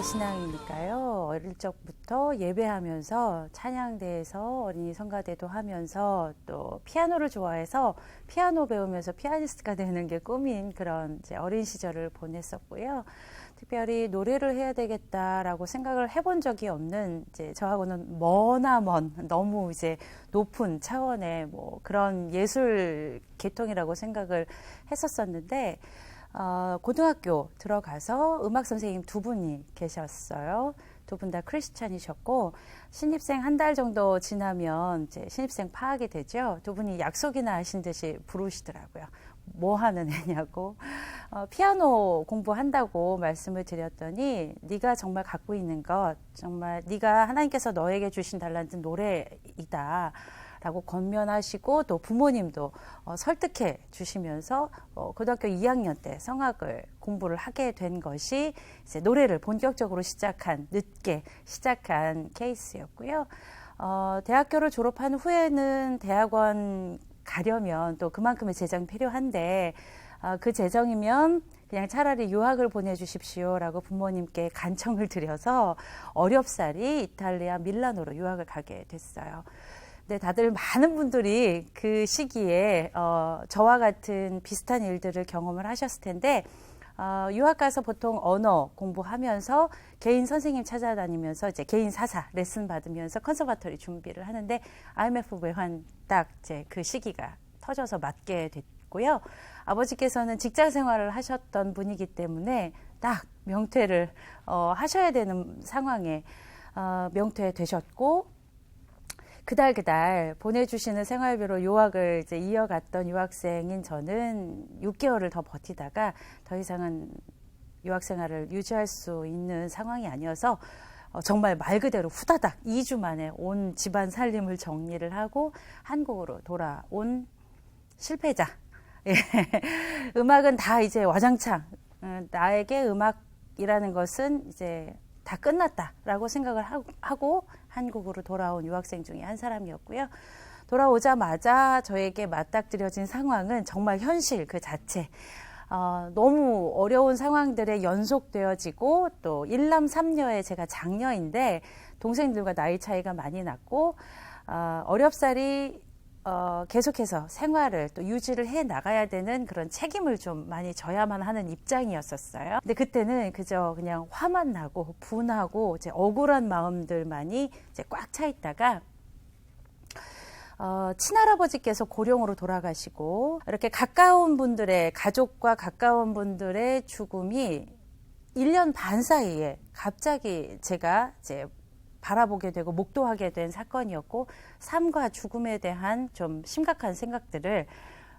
신앙이니까요. 어릴 적부터 예배하면서 찬양대에서 어린이 성가대도 하면서 또 피아노를 좋아해서 피아노 배우면서 피아니스트가 되는 게 꿈인 그런 이제 어린 시절을 보냈었고요. 특별히 노래를 해야 되겠다라고 생각을 해본 적이 없는 이제 저하고는 머나먼 너무 이제 높은 차원의 뭐 그런 예술 계통이라고 생각을 했었었는데 고등학교 들어가서 음악 선생님 두 분이 계셨어요. 두 분 다 크리스찬이셨고 신입생 한 달 정도 지나면 이제 신입생 파악이 되죠. 두 분이 약속이나 하신 듯이 부르시더라고요. 뭐 하는 애냐고. 피아노 공부한다고 말씀을 드렸더니 네가 정말 갖고 있는 것, 정말 네가 하나님께서 너에게 주신 달란트 노래이다 라고 권면하시고 또 부모님도 설득해 주시면서 고등학교 2학년 때 성악을 공부를 하게 된 것이 이제 노래를 본격적으로 늦게 시작한 케이스였고요. 대학교를 졸업한 후에는 대학원 가려면 또 그만큼의 재정이 필요한데 그 재정이면 그냥 차라리 유학을 보내주십시오라고 부모님께 간청을 드려서 어렵사리 이탈리아 밀라노로 유학을 가게 됐어요. 네, 다들 많은 분들이 그 시기에 저와 같은 비슷한 일들을 경험을 하셨을 텐데 유학 가서 보통 언어 공부하면서 개인 선생님 찾아다니면서 이제 개인 사사 레슨 받으면서 컨서바토리 준비를 하는데 IMF 외환 딱 이제 그 시기가 터져서 맞게 됐고요. 아버지께서는 직장 생활을 하셨던 분이기 때문에 딱 명퇴를 하셔야 되는 상황에 명퇴되셨고 그달 보내주시는 생활비로 유학을 이제 이어갔던 유학생인 저는 6개월을 더 버티다가 더 이상은 유학 생활을 유지할 수 있는 상황이 아니어서 정말 말 그대로 후다닥 2주 만에 온 집안 살림을 정리를 하고 한국으로 돌아온 실패자. 예. 음악은 다 이제 와장창. 나에게 음악이라는 것은 이제 다 끝났다라고 생각을 하고 한국으로 돌아온 유학생 중에 한 사람이었고요. 돌아오자마자 저에게 맞닥뜨려진 상황은 정말 현실 그 자체. 너무 어려운 상황들에 연속되어지고 또 일남 삼녀의 제가 장녀인데 동생들과 나이 차이가 많이 났고 어렵사리 계속해서 생활을 또 유지를 해 나가야 되는 그런 책임을 좀 많이 져야만 하는 입장이었었어요. 근데 그때는 그저 그냥 화만 나고 분하고 이제 억울한 마음들만이 이제 꽉 차 있다가 친할아버지께서 고령으로 돌아가시고 이렇게 가까운 분들의 가족과 가까운 분들의 죽음이 1년 반 사이에 갑자기 제가 이제 바라보게 되고 목도하게 된 사건이었고 삶과 죽음에 대한 좀 심각한 생각들을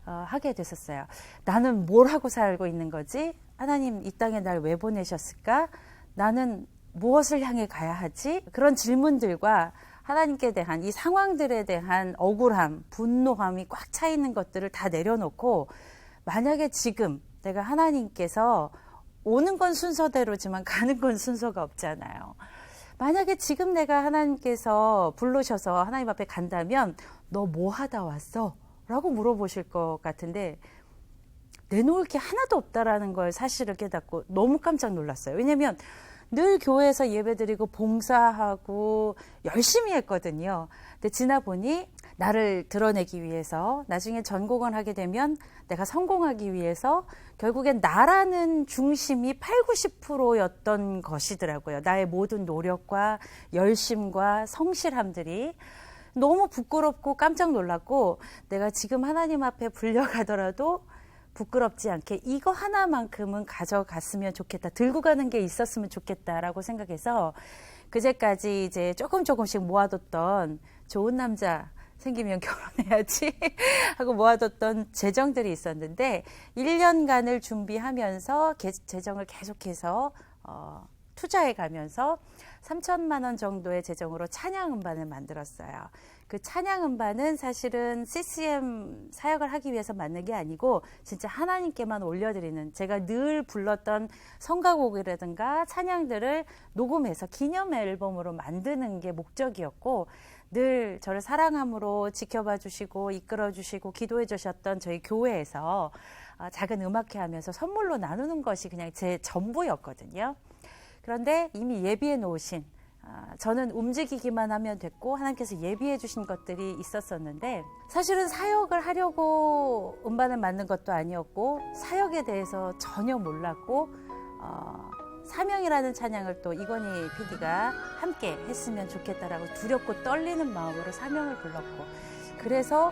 하게 됐었어요. 나는 뭘 하고 살고 있는 거지? 하나님 이 땅에 날 왜 보내셨을까? 나는 무엇을 향해 가야 하지? 그런 질문들과 하나님께 대한 이 상황들에 대한 억울함, 분노함이 꽉 차 있는 것들을 다 내려놓고 만약에 지금 내가 하나님께서 오는 건 순서대로지만 가는 건 순서가 없잖아요. 만약에 지금 내가 하나님께서 부르셔서 하나님 앞에 간다면 너 뭐 하다 왔어? 라고 물어보실 것 같은데 내놓을 게 하나도 없다라는 걸 사실을 깨닫고 너무 깜짝 놀랐어요. 왜냐하면 늘 교회에서 예배드리고 봉사하고 열심히 했거든요. 근데 지나보니 나를 드러내기 위해서 나중에 전공을 하게 되면 내가 성공하기 위해서 결국엔 나라는 중심이 80~90%였던 것이더라고요. 나의 모든 노력과 열심과 성실함들이 너무 부끄럽고 깜짝 놀랐고 내가 지금 하나님 앞에 불려가더라도 부끄럽지 않게 이거 하나만큼은 가져갔으면 좋겠다. 들고 가는 게 있었으면 좋겠다라고 생각해서 그제까지 이제 조금씩 모아뒀던 좋은 남자 생기면 결혼해야지 하고 모아뒀던 재정들이 있었는데 1년간을 준비하면서 재정을 계속해서 투자해 가면서 3천만 원 정도의 재정으로 찬양 음반을 만들었어요. 그 찬양 음반은 사실은 CCM 사역을 하기 위해서 만든 게 아니고 진짜 하나님께만 올려드리는 제가 늘 불렀던 성가곡이라든가 찬양들을 녹음해서 기념 앨범으로 만드는 게 목적이었고 늘 저를 사랑함으로 지켜봐 주시고 이끌어 주시고 기도해 주셨던 저희 교회에서 작은 음악회 하면서 선물로 나누는 것이 그냥 제 전부였거든요. 그런데 이미 예비해 놓으신, 저는 움직이기만 하면 됐고 하나님께서 예비해 주신 것들이 있었었는데, 사실은 사역을 하려고 음반을 만든 것도 아니었고 사역에 대해서 전혀 몰랐고, 사명이라는 찬양을 또 이건희 PD가 함께 했으면 좋겠다라고 두렵고 떨리는 마음으로 사명을 불렀고, 그래서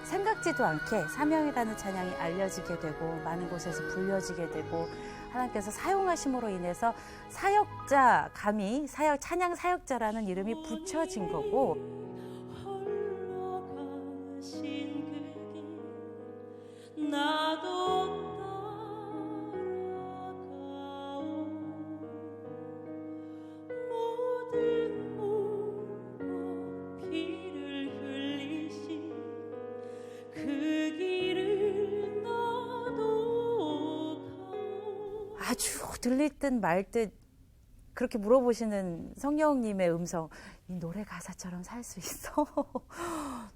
생각지도 않게 사명이라는 찬양이 알려지게 되고 많은 곳에서 불려지게 되고, 하나님께서 사용하심으로 인해서 사역자, 감히 찬양 사역자라는 이름이 붙여진 거고, 나도 아주 들릴 듯 말 듯 그렇게 물어보시는 성령님의 음성, 이 노래 가사처럼 살 수 있어?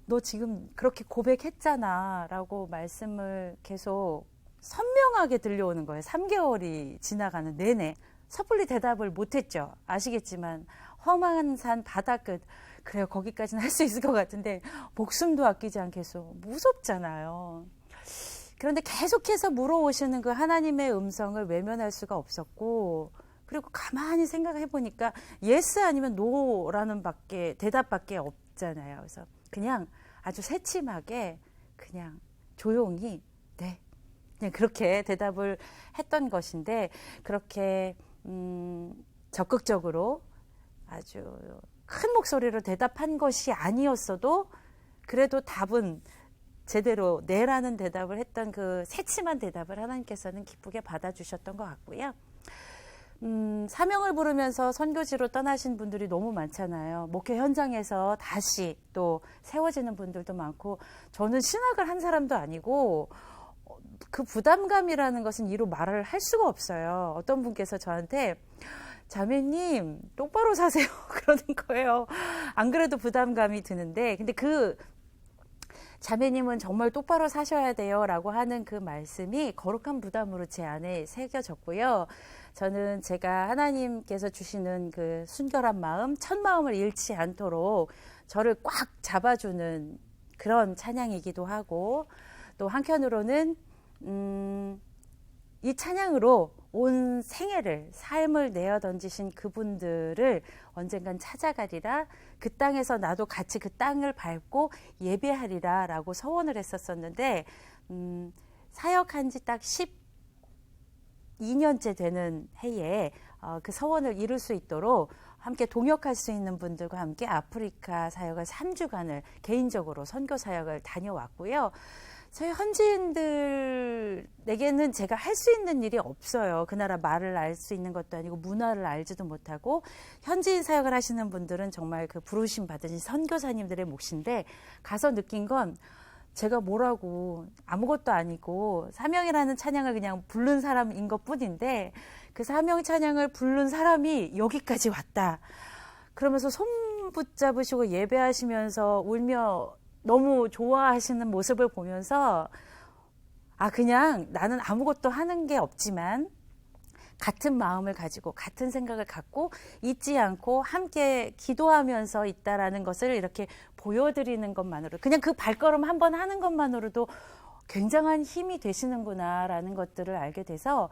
너 지금 그렇게 고백했잖아 라고 말씀을 계속 선명하게 들려오는 거예요. 3개월이 지나가는 내내. 섣불리 대답을 못했죠. 아시겠지만 험한 산 바다 끝, 그래요, 거기까지는 할 수 있을 것 같은데 목숨도 아끼지 않겠소. 무섭잖아요. 그런데 계속해서 물어오시는 그 하나님의 음성을 외면할 수가 없었고, 그리고 가만히 생각해 보니까 예스 아니면 노라는 대답밖에 없잖아요. 그래서 그냥 아주 새침하게 그냥 조용히 네, 그냥 그렇게 대답을 했던 것인데, 그렇게 적극적으로 아주 큰 목소리로 대답한 것이 아니었어도 그래도 답은 제대로 네라는 대답을 했던 그 새침한 대답을 하나님께서는 기쁘게 받아주셨던 것 같고요. 사명을 부르면서 선교지로 떠나신 분들이 너무 많잖아요. 목회 현장에서 다시 또 세워지는 분들도 많고, 저는 신학을 한 사람도 아니고 그 부담감이라는 것은 이루 말을 할 수가 없어요. 어떤 분께서 저한테 자매님 똑바로 사세요 그러는 거예요. 안 그래도 부담감이 드는데, 근데 그 자매님은 정말 똑바로 사셔야 돼요 라고 하는 그 말씀이 거룩한 부담으로 제 안에 새겨졌고요. 저는 제가 하나님께서 주시는 그 순결한 마음, 첫 마음을 잃지 않도록 저를 꽉 잡아주는 그런 찬양이기도 하고, 또 한편으로는 이 찬양으로 온 생애를, 삶을 내어 던지신 그분들을 언젠간 찾아가리라, 그 땅에서 나도 같이 그 땅을 밟고 예배하리라 라고 서원을 했었었는데, 사역한 지 딱 12년째 되는 해에 그 서원을 이룰 수 있도록 함께 동역할 수 있는 분들과 함께 아프리카 사역을 3주간을 개인적으로 선교 사역을 다녀왔고요. 저희 현지인들에게는 제가 할 수 있는 일이 없어요. 그 나라 말을 알 수 있는 것도 아니고 문화를 알지도 못하고, 현지인 사역을 하시는 분들은 정말 그 부르심 받으신 선교사님들의 몫인데, 가서 느낀 건 제가 뭐라고 아무것도 아니고 사명이라는 찬양을 그냥 부른 사람인 것 뿐인데, 그 사명 찬양을 부른 사람이 여기까지 왔다. 그러면서 손 붙잡으시고 예배하시면서 울며 너무 좋아하시는 모습을 보면서, 그냥 나는 아무것도 하는 게 없지만 같은 마음을 가지고 같은 생각을 갖고 잊지 않고 함께 기도하면서 있다라는 것을 이렇게 보여드리는 것만으로, 그냥 그 발걸음 한번 하는 것만으로도 굉장한 힘이 되시는구나라는 것들을 알게 돼서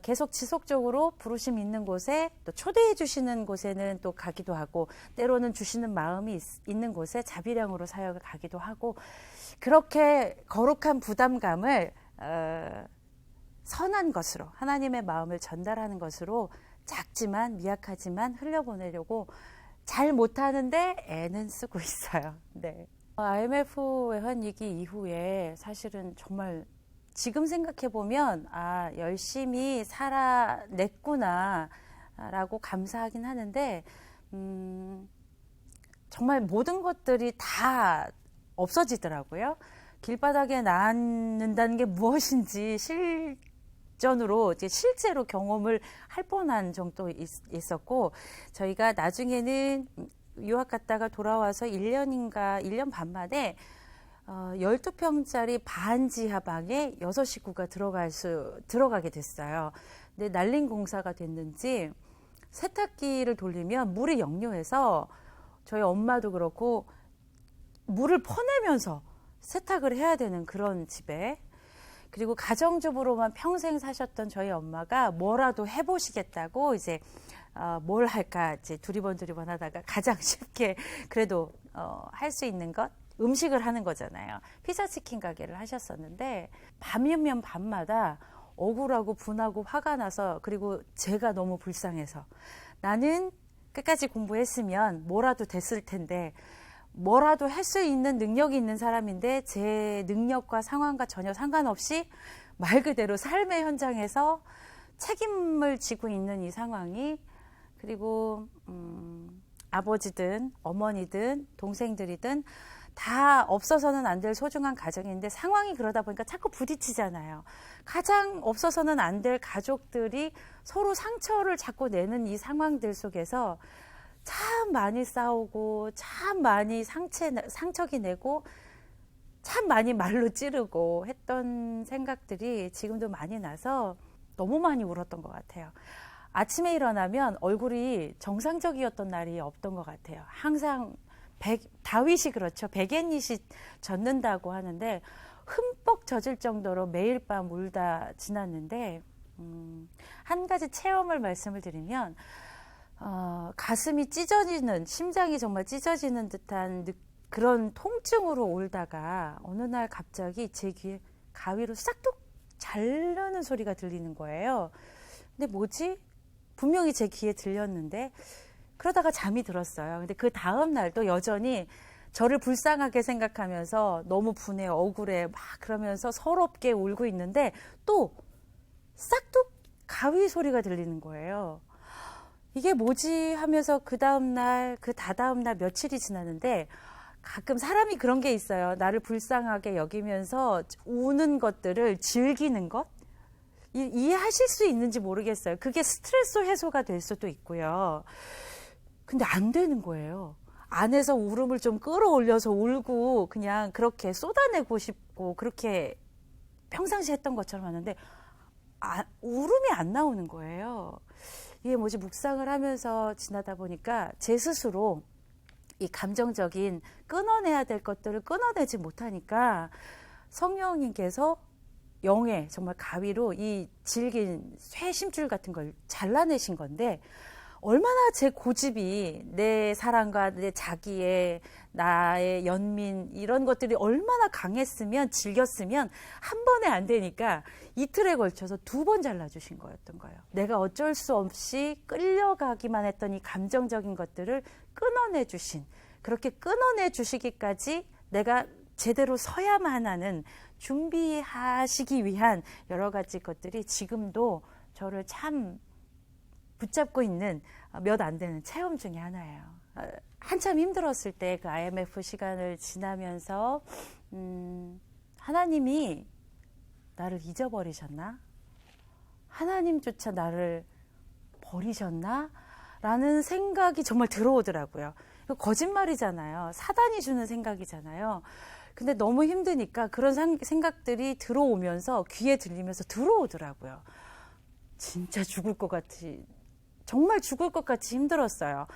계속 지속적으로 부르심 있는 곳에, 또 초대해 주시는 곳에는 또 가기도 하고, 때로는 주시는 마음이 있는 곳에 자비량으로 사역을 가기도 하고, 그렇게 거룩한 부담감을 선한 것으로, 하나님의 마음을 전달하는 것으로 작지만 미약하지만 흘려보내려고 잘 못하는데 애는 쓰고 있어요. 네. IMF 외환위기 이후에 사실은 정말 지금 생각해보면 열심히 살아냈구나 라고 감사하긴 하는데, 정말 모든 것들이 다 없어지더라고요. 길바닥에 낳는다는 게 무엇인지 실전으로 이제 실제로 경험을 할 뻔한 정도 있었고, 저희가 나중에는 유학 갔다가 돌아와서 1년 반 만에 12평짜리 반지하 방에 6식구가 들어가게 됐어요. 근데 난림 공사가 됐는지 세탁기를 돌리면 물이 역류해서 저희 엄마도 그렇고 물을 퍼내면서 세탁을 해야 되는 그런 집에, 그리고 가정주부로만 평생 사셨던 저희 엄마가 뭐라도 해보시겠다고 이제 뭘 할까 이제 두리번 하다가 가장 쉽게 그래도 할 수 있는 것, 음식을 하는 거잖아요. 피자치킨 가게를 하셨었는데 밤이면 밤마다 억울하고 분하고 화가 나서, 그리고 제가 너무 불쌍해서, 나는 끝까지 공부했으면 뭐라도 됐을 텐데, 뭐라도 할 수 있는 능력이 있는 사람인데 제 능력과 상황과 전혀 상관없이 말 그대로 삶의 현장에서 책임을 지고 있는 이 상황이, 그리고 아버지든 어머니든 동생들이든 다 없어서는 안 될 소중한 가정인데 상황이 그러다 보니까 자꾸 부딪히잖아요. 가장 없어서는 안 될 가족들이 서로 상처를 자꾸 내는 이 상황들 속에서 참 많이 싸우고, 참 많이 상처기 내고, 참 많이 말로 찌르고 했던 생각들이 지금도 많이 나서 너무 많이 울었던 것 같아요. 아침에 일어나면 얼굴이 정상적이었던 날이 없던 것 같아요. 항상 다윗이 그렇죠. 백엔잇이 젖는다고 하는데 흠뻑 젖을 정도로 매일 밤 울다 지났는데, 한 가지 체험을 말씀을 드리면, 가슴이 찢어지는, 심장이 정말 찢어지는 듯한 그런 통증으로 울다가 어느 날 갑자기 제 귀에 가위로 싹둑 자르는 소리가 들리는 거예요. 근데 뭐지? 분명히 제 귀에 들렸는데, 그러다가 잠이 들었어요. 근데 그 다음 날도 여전히 저를 불쌍하게 생각하면서 너무 분해, 억울해 막 그러면서 서럽게 울고 있는데 또 싹둑 가위 소리가 들리는 거예요. 이게 뭐지 하면서 그 다음날, 그 다다음날 며칠이 지났는데, 가끔 사람이 그런 게 있어요. 나를 불쌍하게 여기면서 우는 것들을 즐기는 것? 이해하실 수 있는지 모르겠어요. 그게 스트레스 해소가 될 수도 있고요. 근데 안 되는 거예요. 안에서 울음을 좀 끌어올려서 울고 그냥 그렇게 쏟아내고 싶고 그렇게 평상시 했던 것처럼 하는데 울음이 안 나오는 거예요. 이게 뭐지, 묵상을 하면서 지나다 보니까 제 스스로 이 감정적인 끊어내야 될 것들을 끊어내지 못하니까 성령님께서 영에 정말 가위로 이 질긴 쇠 심줄 같은 걸 잘라내신 건데, 얼마나 제 고집이, 내 사랑과 내 자기의, 나의 연민, 이런 것들이 얼마나 강했으면, 질겼으면 한 번에 안 되니까 이틀에 걸쳐서 2번 잘라주신 거였던 거예요. 내가 어쩔 수 없이 끌려가기만 했던 이 감정적인 것들을 끊어내 주신, 그렇게 끊어내 주시기까지 내가 제대로 서야만 하는, 준비하시기 위한 여러 가지 것들이 지금도 저를 참 붙잡고 있는 몇 안 되는 체험 중에 하나예요. 한참 힘들었을 때 그 IMF 시간을 지나면서 하나님이 나를 잊어버리셨나? 하나님조차 나를 버리셨나? 라는 생각이 정말 들어오더라고요. 거짓말이잖아요. 사단이 주는 생각이잖아요. 근데 너무 힘드니까 그런 생각들이 들어오면서, 귀에 들리면서 들어오더라고요. 진짜 죽을 것 같이, 정말 죽을 것 같이 힘들었어요.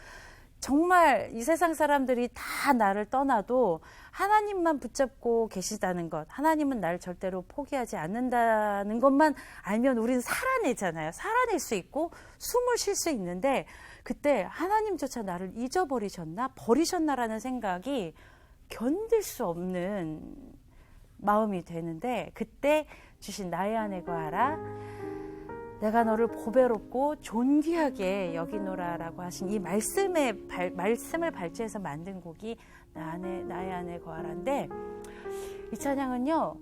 정말 이 세상 사람들이 다 나를 떠나도 하나님만 붙잡고 계시다는 것, 하나님은 나를 절대로 포기하지 않는다는 것만 알면 우리는 살아내잖아요. 살아낼 수 있고 숨을 쉴 수 있는데, 그때 하나님조차 나를 잊어버리셨나? 버리셨나라는 생각이 견딜 수 없는 마음이 되는데, 그때 주신 나의 안에 거하라, 내가 너를 보배롭고 존귀하게 여기노라라고 하신 이 말씀을 발주해서 만든 곡이 나의 안에 거하라인데, 이 찬양은요,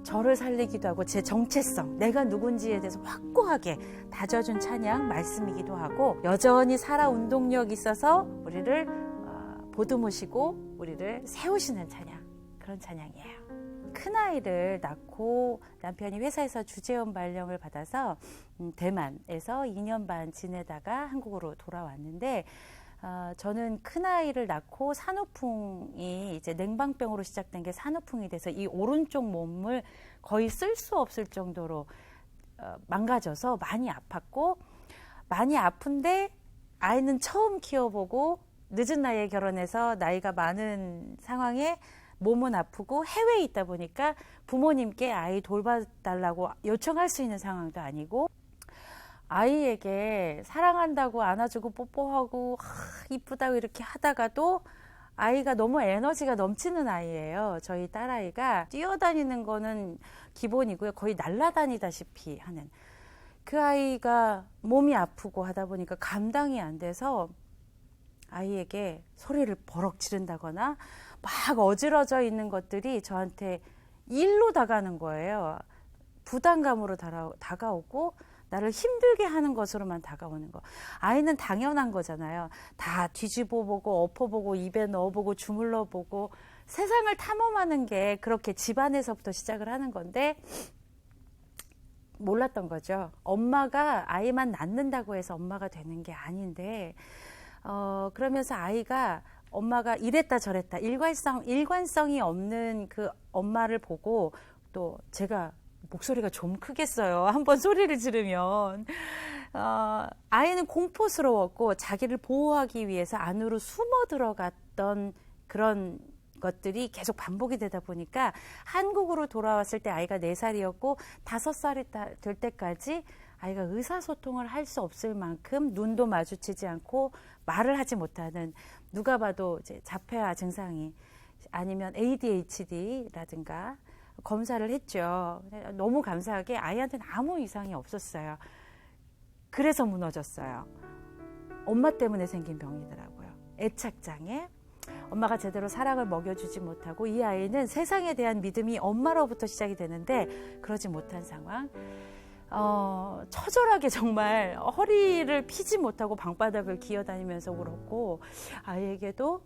저를 살리기도 하고 제 정체성, 내가 누군지에 대해서 확고하게 다져준 찬양 말씀이기도 하고, 여전히 살아 운동력이 있어서 우리를 보듬으시고 우리를 세우시는 찬양, 그런 찬양이에요. 큰아이를 낳고 남편이 회사에서 주재원 발령을 받아서 대만에서 2년 반 지내다가 한국으로 돌아왔는데, 저는 큰아이를 낳고 산후풍이 이제 냉방병으로 시작된 게 산후풍이 돼서 이 오른쪽 몸을 거의 쓸 수 없을 정도로 망가져서 많이 아팠고, 많이 아픈데 아이는 처음 키워보고 늦은 나이에 결혼해서 나이가 많은 상황에 몸은 아프고 해외에 있다 보니까 부모님께 아이 돌봐달라고 요청할 수 있는 상황도 아니고, 아이에게 사랑한다고 안아주고 뽀뽀하고 이쁘다고 이렇게 하다가도 아이가 너무 에너지가 넘치는 아이예요. 저희 딸아이가 뛰어다니는 거는 기본이고요. 거의 날아다니다시피 하는. 그 아이가 몸이 아프고 하다 보니까 감당이 안 돼서 아이에게 소리를 버럭 지른다거나 막 어지러져 있는 것들이 저한테 일로 다가가는 거예요. 부담감으로 다가오고 나를 힘들게 하는 것으로만 다가오는 거. 아이는 당연한 거잖아요. 다 뒤집어보고 엎어보고 입에 넣어보고 주물러보고 세상을 탐험하는 게 그렇게 집안에서부터 시작을 하는 건데, 몰랐던 거죠. 엄마가 아이만 낳는다고 해서 엄마가 되는 게 아닌데, 그러면서 아이가 엄마가 이랬다 저랬다 일관성이 없는 그 엄마를 보고, 또 제가 목소리가 좀 크겠어요. 한번 소리를 지르면. 아이는 공포스러웠고 자기를 보호하기 위해서 안으로 숨어 들어갔던 그런 것들이 계속 반복이 되다 보니까 한국으로 돌아왔을 때 아이가 4살이었고 5살이 될 때까지 아이가 의사소통을 할 수 없을 만큼 눈도 마주치지 않고 말을 하지 못하는, 누가 봐도 이제 자폐아 증상이 아니면 ADHD라든가 검사를 했죠. 너무 감사하게 아이한테는 아무 이상이 없었어요. 그래서 무너졌어요. 엄마 때문에 생긴 병이더라고요. 애착장애. 엄마가 제대로 사랑을 먹여주지 못하고 이 아이는 세상에 대한 믿음이 엄마로부터 시작이 되는데 그러지 못한 상황. 처절하게 정말 허리를 피지 못하고 방바닥을 기어다니면서 울었고, 아이에게도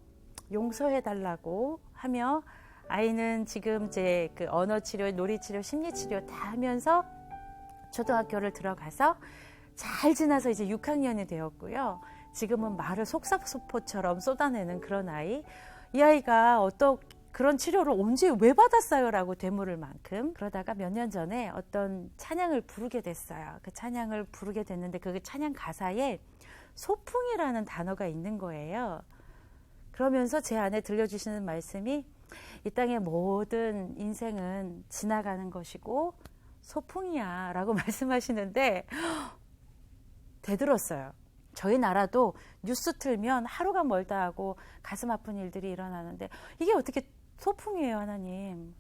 용서해달라고 하며, 아이는 지금 이제 그 언어치료, 놀이치료, 심리치료 다 하면서 초등학교를 들어가서 잘 지나서 이제 6학년이 되었고요. 지금은 말을 속사포처럼 쏟아내는 그런 아이. 이 아이가 그런 치료를 언제 왜 받았어요? 라고 되물을 만큼. 그러다가 몇 년 전에 어떤 찬양을 부르게 됐어요. 그 찬양을 부르게 됐는데 그 찬양 가사에 소풍이라는 단어가 있는 거예요. 그러면서 제 안에 들려주시는 말씀이, 이 땅의 모든 인생은 지나가는 것이고 소풍이야 라고 말씀하시는데 되들었어요. 저희 나라도 뉴스 틀면 하루가 멀다 하고 가슴 아픈 일들이 일어나는데 이게 어떻게 소풍이에요, 하나님.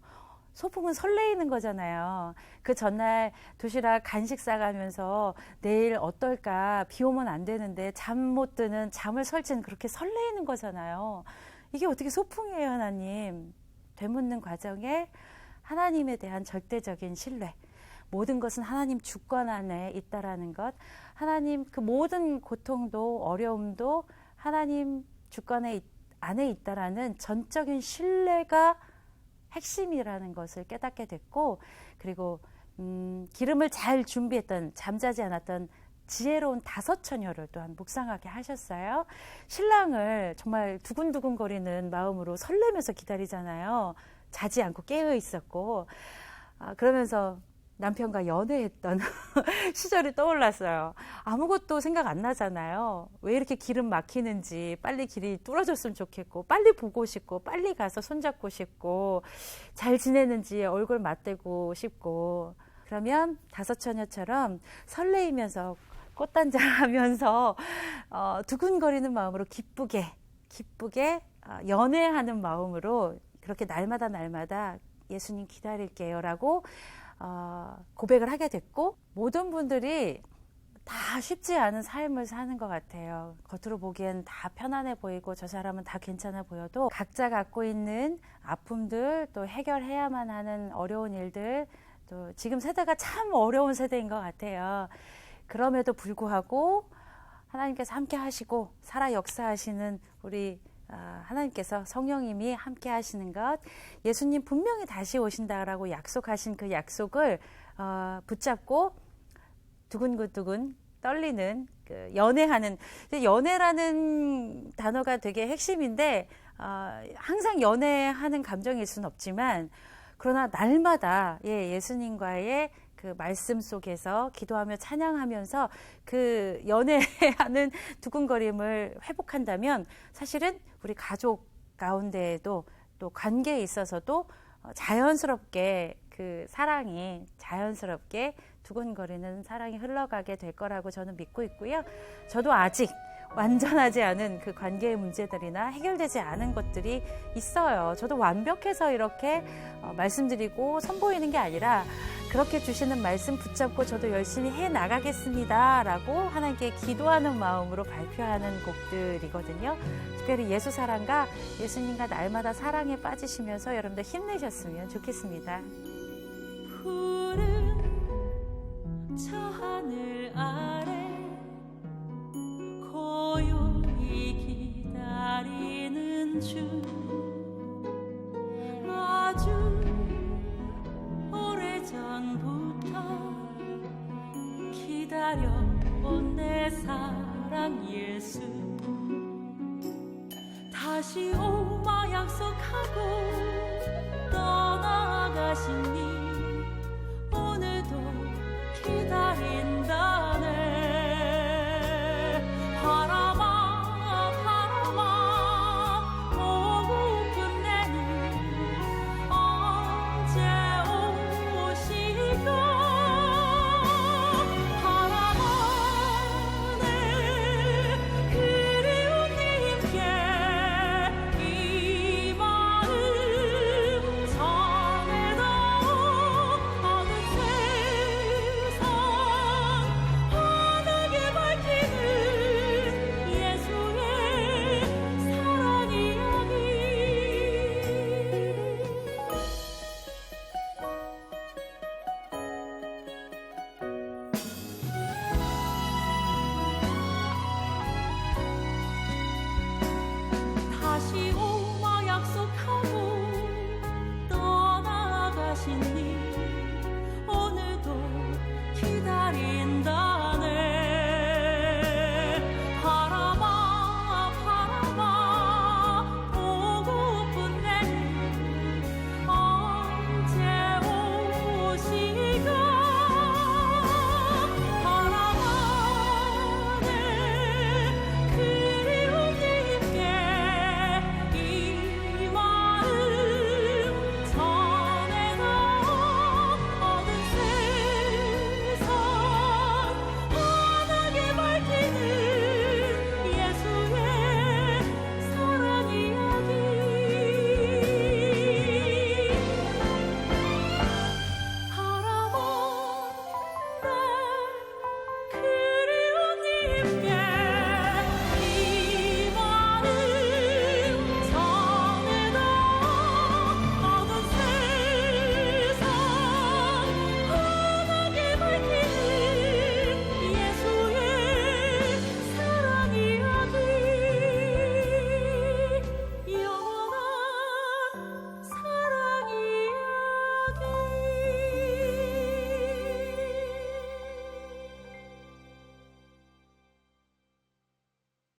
소풍은 설레이는 거잖아요. 그 전날 도시락 간식 싸가면서 내일 어떨까, 비 오면 안 되는데 잠 못 드는, 잠을 설치는, 그렇게 설레이는 거잖아요. 이게 어떻게 소풍이에요, 하나님. 되묻는 과정에 하나님에 대한 절대적인 신뢰, 모든 것은 하나님 주권 안에 있다라는 것, 하나님 그 모든 고통도 어려움도 하나님 주권 안에 있다라는 전적인 신뢰가 핵심이라는 것을 깨닫게 됐고, 그리고 기름을 잘 준비했던, 잠자지 않았던 지혜로운 5처녀를 또한 묵상하게 하셨어요. 신랑을 정말 두근두근거리는 마음으로 설레면서 기다리잖아요. 자지 않고 깨어 있었고, 그러면서 남편과 연애했던 시절이 떠올랐어요. 아무것도 생각 안 나잖아요. 왜 이렇게 기름 막히는지, 빨리 길이 뚫어졌으면 좋겠고, 빨리 보고 싶고, 빨리 가서 손잡고 싶고, 잘 지내는지 얼굴 맞대고 싶고. 그러면 5처녀처럼 설레이면서 꽃단장 하면서 두근거리는 마음으로 기쁘게 연애하는 마음으로 그렇게 날마다 예수님 기다릴게요 라고 고백을 하게 됐고, 모든 분들이 다 쉽지 않은 삶을 사는 것 같아요. 겉으로 보기엔 다 편안해 보이고 저 사람은 다 괜찮아 보여도 각자 갖고 있는 아픔들, 또 해결해야만 하는 어려운 일들, 또 지금 세대가 참 어려운 세대인 것 같아요. 그럼에도 불구하고 하나님께서 함께 하시고 살아 역사하시는 우리 하나님께서, 성령님이 함께 하시는 것, 예수님 분명히 다시 오신다라고 약속하신 그 약속을 붙잡고 두근두근 떨리는 그 연애하는, 연애라는 단어가 되게 핵심인데 항상 연애하는 감정일 수는 없지만, 그러나 날마다 예수님과의 그 말씀 속에서 기도하며 찬양하면서 그 연애하는 두근거림을 회복한다면, 사실은 우리 가족 가운데에도 또 관계에 있어서도 자연스럽게 그 사랑이 자연스럽게 두근거리는 사랑이 흘러가게 될 거라고 저는 믿고 있고요. 저도 아직 완전하지 않은 그 관계의 문제들이나 해결되지 않은 것들이 있어요. 저도 완벽해서 이렇게 말씀드리고 선보이는 게 아니라, 그렇게 주시는 말씀 붙잡고 저도 열심히 해 나가겠습니다 라고 하나님께 기도하는 마음으로 발표하는 곡들이거든요. 특별히 예수 사랑과 예수님과 날마다 사랑에 빠지시면서 여러분들 힘내셨으면 좋겠습니다. 푸른 저 하늘 아래 고요히 기다리는 주, 아주 오래전부터 기다려온 내 사랑 예수, 다시 오마 약속하고 떠나가시니 오늘도 기다린다네. 바람아 바람아 오고 끝내니 언제 오실까. 바람아 내 그리운 님께 이 마음 전해다. 어느 세상 환하게 밝히는 예수의 사랑 이야기. 다시 오마 약속하고 떠나가시니 오늘도 기다린